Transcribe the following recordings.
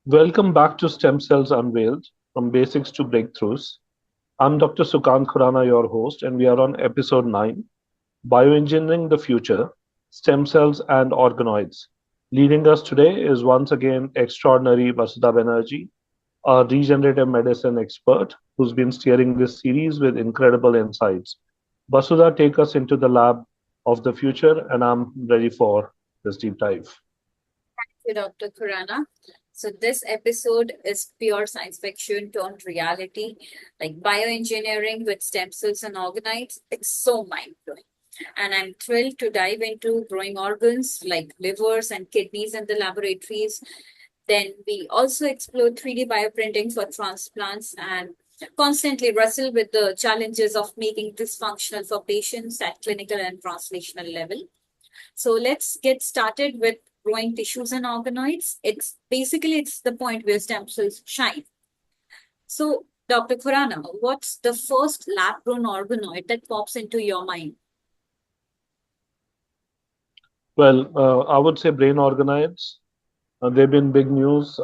Welcome back to Stem Cells Unveiled, from basics to breakthroughs. I'm Dr. Sukant Khurana, your host, and we are on episode 9, Bioengineering the Future, Stem Cells and Organoids. Leading us today is once again extraordinary Basudha Banerjee, a regenerative medicine expert who's been steering this series with incredible insights. Basudha, take us into the lab of the future, and I'm ready for this deep dive. You, Dr. Khurana. So this episode is pure science fiction turned reality, like bioengineering with stem cells and organoids. It's so mind-blowing. And I'm thrilled to dive into growing organs like livers and kidneys in the laboratories. Then we also explore 3D bioprinting for transplants and constantly wrestle with the challenges of making this functional for patients at clinical and translational level. So let's get started with growing tissues and organoids. It's the point where stem cells shine. So, Dr. Khurana, what's the first lab-grown organoid that pops into your mind? Well, I would say brain organoids. They've been big news.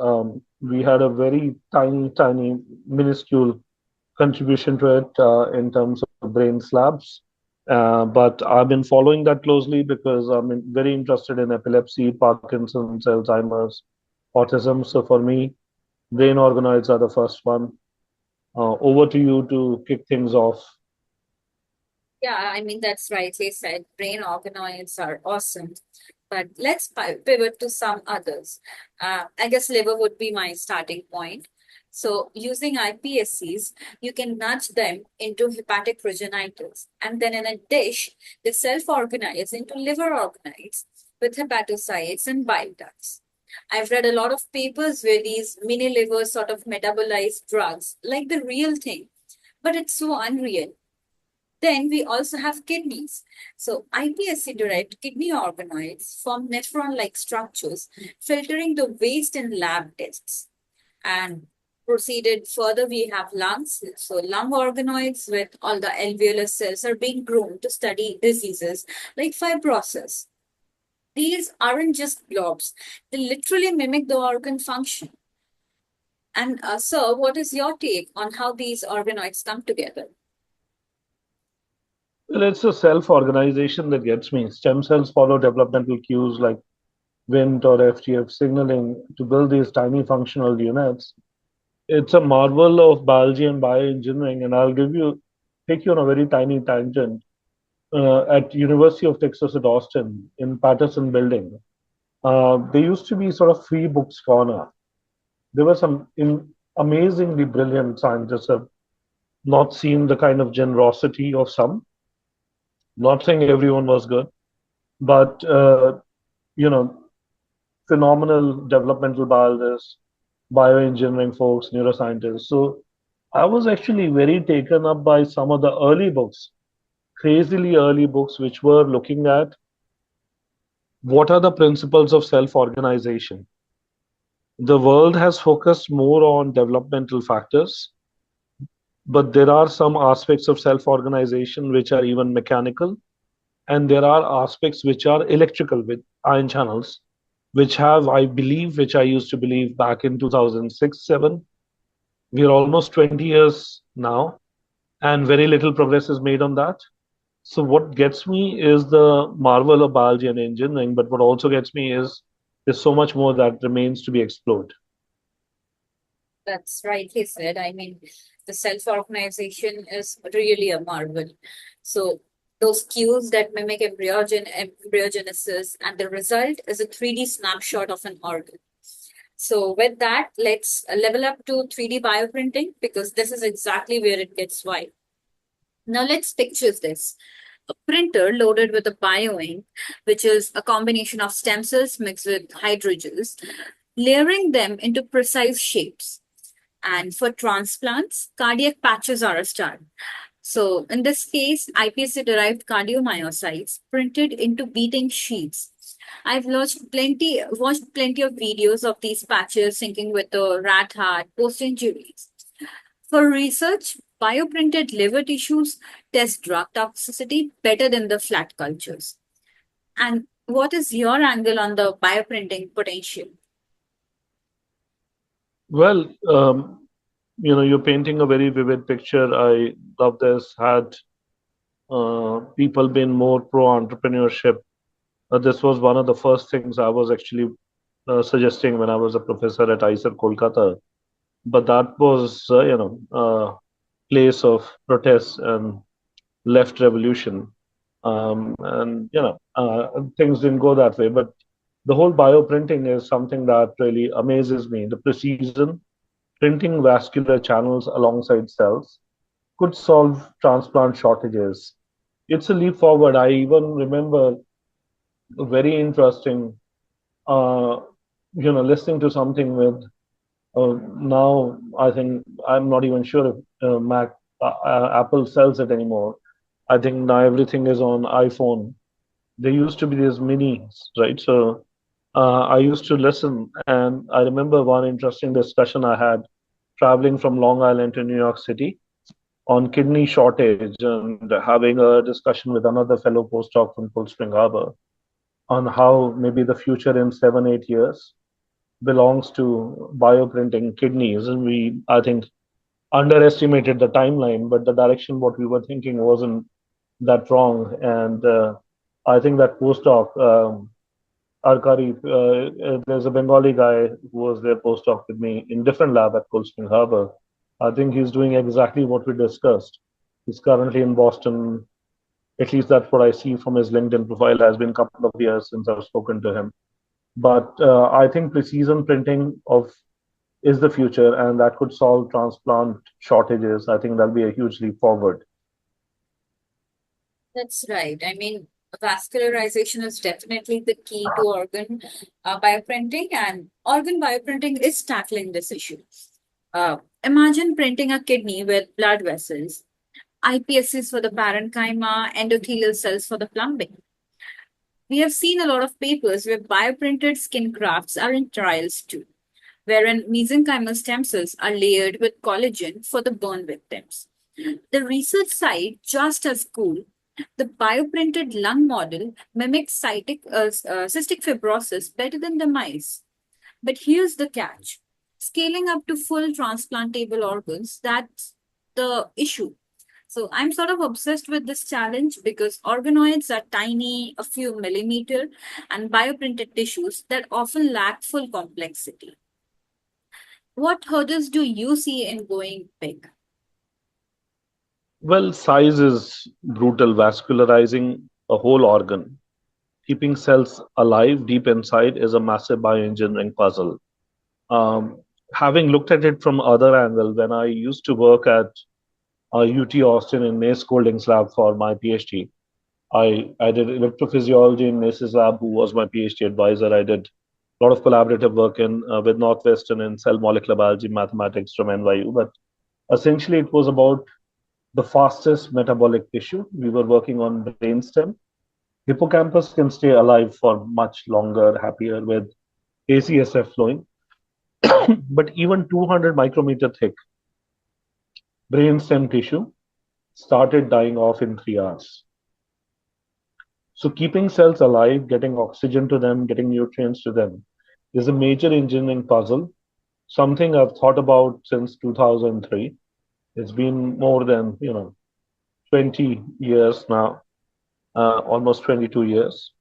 We had a very tiny, minuscule contribution to it in terms of brain slabs. But I've been following that closely because very interested in epilepsy, Parkinson's, Alzheimer's, autism. So for me, brain organoids are the first one. Over to you to kick things off. Yeah, that's rightly said. Brain organoids are awesome. But let's pivot to some others. I guess liver would be my starting point. So, using iPSCs, you can nudge them into hepatic progenitus, and then in a dish, they self-organize into liver organoids with hepatocytes and bile ducts. I've read a lot of papers where these mini livers sort of metabolize drugs like the real thing, but it's so unreal. Then we also have kidneys. So iPSC derived kidney organoids form nephron-like structures, filtering the waste in lab tests. And proceeded further, we have lungs. So lung organoids with all the alveolar cells are being grown to study diseases like fibrosis. These aren't just blobs; they literally mimic the organ function. And sir, what is your take on how these organoids come together? Well, it's the self-organization that gets me. Stem cells follow developmental cues like Wnt or FGF signaling to build these tiny functional units. It's a marvel of biology and bioengineering, and take you on a very tiny tangent. At University of Texas at Austin in Patterson Building, there used to be sort of free books corner. There were amazingly brilliant scientists. Have not seen the kind of generosity of some. Not saying everyone was good, but you know, phenomenal developmental biologists, bioengineering folks, neuroscientists. So I was actually very taken up by some of the early books, crazily early books, which were looking at what are the principles of self organization. The world has focused more on developmental factors, but there are some aspects of self organization which are even mechanical, and there are aspects which are electrical with ion channels, which have, I believe, which I used to believe back in 2006 7. We are almost 20 years now, and very little progress is made on that. So what gets me is the marvel of biology and engineering, but what also gets me is there's so much more that remains to be explored. That's rightly said. The self-organization is really a marvel. So those cues that mimic embryogenesis, and the result is a 3D snapshot of an organ. So with that, let's level up to 3D bioprinting because this is exactly where it gets wild. Now let's picture this. A printer loaded with a bioink, which is a combination of stem cells mixed with hydrogels, layering them into precise shapes. And for transplants, cardiac patches are a start. So in this case, iPSC-derived cardiomyocytes printed into beating sheets. Watched plenty of videos of these patches syncing with the rat heart post-injuries. For research, bioprinted liver tissues test drug toxicity better than the flat cultures. And what is your angle on the bioprinting potential? Well, you're painting a very vivid picture. I love this. Had people been more pro entrepreneurship, this was one of the first things I was actually suggesting when I was a professor at ICER Kolkata. But that was, place of protest and left revolution. And, things didn't go that way. But the whole bioprinting is something that really amazes me. The precision, printing vascular channels alongside cells could solve transplant shortages. It's a leap forward. I even remember a very interesting, uh, listening to something with now I think I'm not even sure if Apple sells it anymore. I think now everything is on iPhone. There used to be these minis, right? So I used to listen, and I remember one interesting discussion I had traveling from Long Island to New York City on kidney shortage and having a discussion with another fellow postdoc from Cold Spring Harbor on how maybe the future in 7, 8 years belongs to bioprinting kidneys. And we, I think, underestimated the timeline, but the direction what we were thinking wasn't that wrong. And I think that postdoc, Arkari, there's a Bengali guy who was there postdoc with me in different lab at Cold Spring Harbor. I think he's doing exactly what we discussed. He's currently in Boston. At least that's what I see from his LinkedIn profile. Has been a couple of years since I've spoken to him. But I think precision printing of is the future, and that could solve transplant shortages. I think that'll be a huge leap forward. That's right. I mean, vascularization is definitely the key to organ bioprinting, and organ bioprinting is tackling this issue. Imagine printing a kidney with blood vessels, iPSCs for the parenchyma, endothelial cells for the plumbing. We have seen a lot of papers where bioprinted skin grafts are in trials too, wherein mesenchymal stem cells are layered with collagen for the burn victims. The research side, just as cool, the bioprinted lung model mimics cystic fibrosis better than the mice. But here's the catch: scaling up to full transplantable organs, that's the issue. So I'm sort of obsessed with this challenge because organoids are tiny, a few millimeter, and bioprinted tissues that often lack full complexity. What hurdles do you see in going big? Well, size is brutal. Vascularizing a whole organ, keeping cells alive deep inside is a massive bioengineering puzzle. Having looked at it from other angle, when I used to work at UT Austin in Nace Golding's lab for my PhD, I did electrophysiology in Nace's lab, who was my PhD advisor. I did a lot of collaborative work in with Northwestern in cell molecular biology mathematics from NYU. But essentially, it was about the fastest metabolic tissue. We were working on brainstem. Hippocampus can stay alive for much longer, happier with ACSF flowing. But even 200 micrometer thick brainstem tissue started dying off in 3 hours. So keeping cells alive, getting oxygen to them, getting nutrients to them is a major engineering puzzle, something I've thought about since 2003. It's been more than, 20 years now, almost 22 years.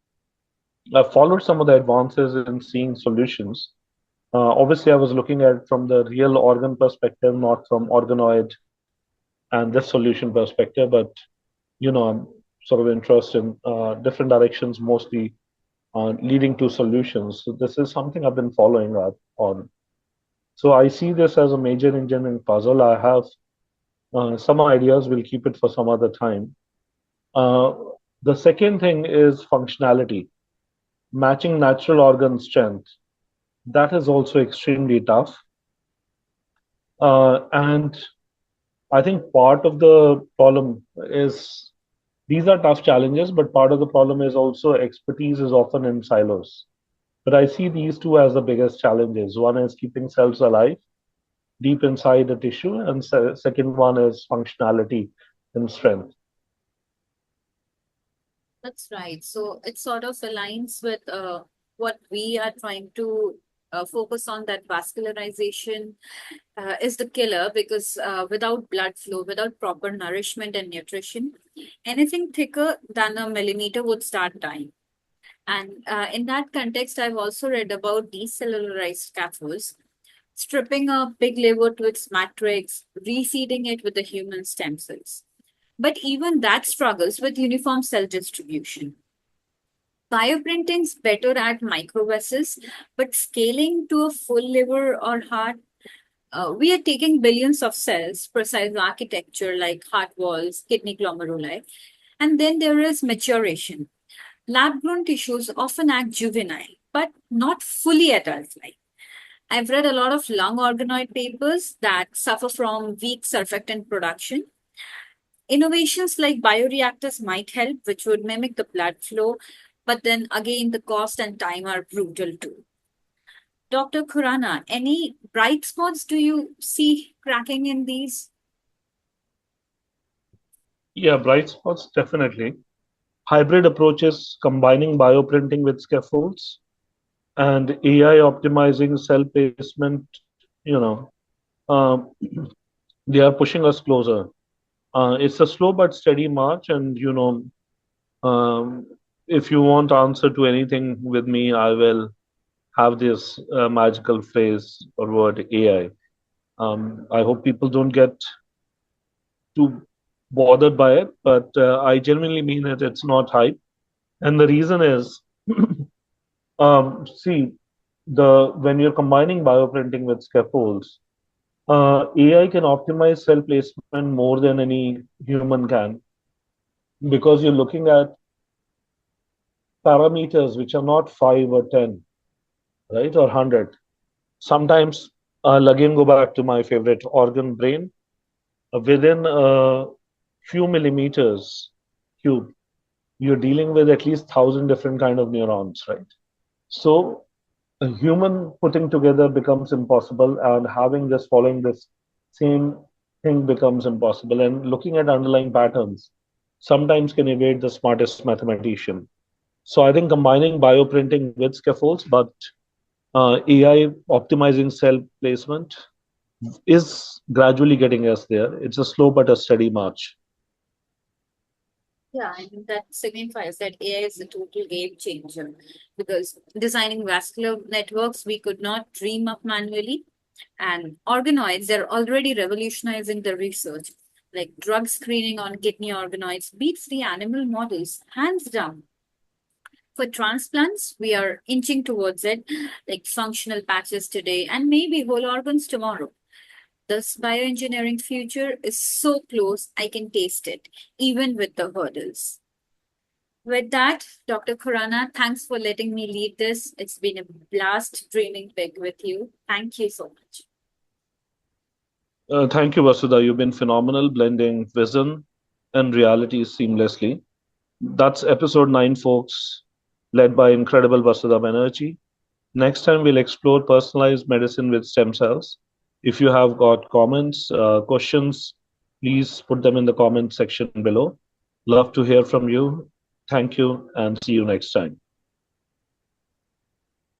I've followed some of the advances in seeing solutions. Obviously, I was looking at from the real organ perspective, not from organoid and this solution perspective, but I'm sort of interested in different directions, mostly leading to solutions. So this is something I've been following up on. So I see this as a major engineering puzzle. I have some ideas. We'll keep it for some other time. Uh, the second thing is functionality, matching natural organ strength. That is also extremely tough. And I think part of the problem is these are tough challenges, but part of the problem is also expertise is often in silos. But I see these two as the biggest challenges. One is keeping cells alive deep inside the tissue, and second one is functionality and strength. That's right. So it sort of aligns with what we are trying to focus on that vascularization is the killer because without blood flow, without proper nourishment and nutrition, anything thicker than a millimeter would start dying. And in that context, I've also read about decellularized scaffolds, stripping a pig liver to its matrix, reseeding it with the human stem cells. But even that struggles with uniform cell distribution. Bioprinting's better at microvessels, but scaling to a full liver or heart, we are taking billions of cells, precise architecture like heart walls, kidney glomeruli, and then there is maturation. Lab grown tissues often act juvenile, but not fully adult like. I've read a lot of lung organoid papers that suffer from weak surfactant production. Innovations like bioreactors might help, which would mimic the blood flow, but then again, the cost and time are brutal too. Dr. Khurana, any bright spots do you see cracking in these? Yeah, bright spots, definitely. Hybrid approaches combining bioprinting with scaffolds and AI optimizing cell placement, you know, um, they are pushing us closer. It's a slow but steady march, and um, if you want answer to anything with me, I will have this magical phrase or word AI. I hope people don't get too bothered by it, but I genuinely mean it. It's not hype, and the reason is, see, the when you're combining bioprinting with scaffolds, AI can optimize cell placement more than any human can because you're looking at parameters which are not 5 or 10, right, or 100. Sometimes, again, go back to my favorite organ brain. Within a few millimeters cube, you're dealing with at least 1,000 different kind of neurons, right? So a human putting together becomes impossible, and having this following this same thing becomes impossible. And looking at underlying patterns sometimes can evade the smartest mathematician. So I think combining bioprinting with scaffolds, but AI optimizing cell placement is gradually getting us there. It's a slow but a steady march. Yeah, I mean that signifies that AI is a total game changer because designing vascular networks we could not dream up manually. And organoids, they're already revolutionizing the research. Like drug screening on kidney organoids beats the animal models, hands down. For transplants, we are inching towards it, like functional patches today and maybe whole organs tomorrow. This bioengineering future is so close, I can taste it, even with the hurdles. With that, Dr. Khurana, thanks for letting me lead this. It's been a blast dreaming big with you. Thank you so much. Thank you, Vasudha. You've been phenomenal, blending vision and reality seamlessly. That's episode 9, folks, led by incredible Vasudha Banerjee. Next time, we'll explore personalized medicine with stem cells. If you have got comments, questions, please put them in the comment section below. Love to hear from you. Thank you, and see you next time.